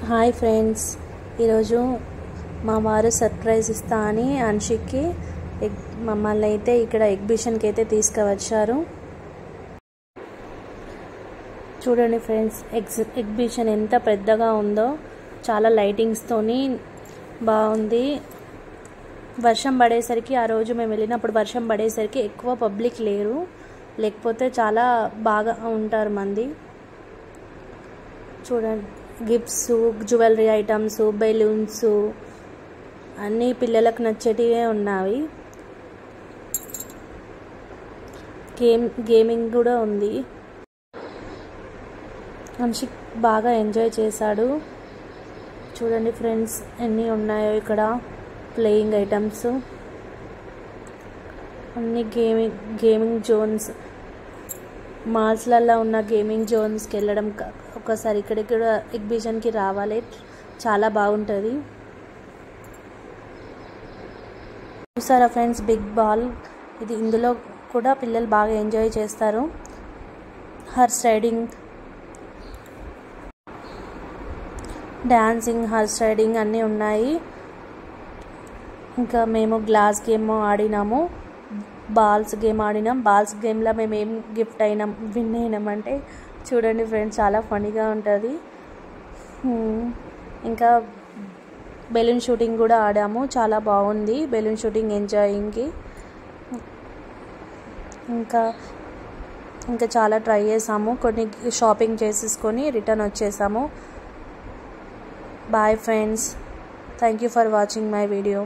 Hi friends, ఈరోజు మా వారు సర్ప్రైజ్ ఇస్తా అని అన్షిక్కి మమ్మల్ని అయితే ఇక్కడ ఎగ్జిబిషన్కి అయితే తీసుకువచ్చారు. చూడండి ఫ్రెండ్స్, ఎగ్జిబిషన్ ఎంత పెద్దగా ఉందో, చాలా లైటింగ్స్తోని బాగుంది. వర్షం పడేసరికి, ఆ రోజు మేము వెళ్ళినప్పుడు వర్షం పడేసరికి ఎక్కువ పబ్లిక్ లేరు, లేకపోతే చాలా బాగా ఉంటారు మంది. చూడండి, గిఫ్ట్స్, జ్యువెలరీ ఐటమ్స్, బెలూన్స్ అన్నీ పిల్లలకు నచ్చేటివే ఉన్నాయి. గేమింగ్ కూడా ఉంది. అన్షిక్ బాగా ఎంజాయ్ చేశాడు. చూడండి ఫ్రెండ్స్, ఎన్ని ఉన్నాయో ఇక్కడ ప్లేయింగ్ ఐటమ్స్, అన్ని గేమింగ్ జోన్స్. మాల్స్లలో ఉన్న గేమింగ్ జోన్స్కి వెళ్ళడం, ఒకసారి ఇక్కడికి కూడా ఎగ్జిబిషన్కి రావాలి, చాలా బాగుంటుంది. చూసారా ఫ్రెండ్స్, బిగ్ బాల్ ఇది. ఇందులో కూడా పిల్లలు బాగా ఎంజాయ్ చేస్తారు. Horse riding, dancing, horse riding అన్నీ ఉన్నాయి. ఇంకా మేము గ్లాస్ గేమ్ ఆడినాము, బాల్స్ గేమ్ ఆడినాం. బాల్స్ గేమ్లో మేము ఏం గిఫ్ట్ విన్ అయినామంటే, చూడండి ఫ్రెండ్స్, చాలా ఫనీగా ఉంటుంది. ఇంకా బెలూన్ షూటింగ్ కూడా ఆడాము, చాలా బాగుంది బెలూన్ షూటింగ్, ఎంజాయింగ్కి. ఇంకా చాలా ట్రై చేసాము, కొన్ని షాపింగ్ చేసేసుకొని రిటర్న్ వచ్చేసాము. Bye friends, thank you for watching my video.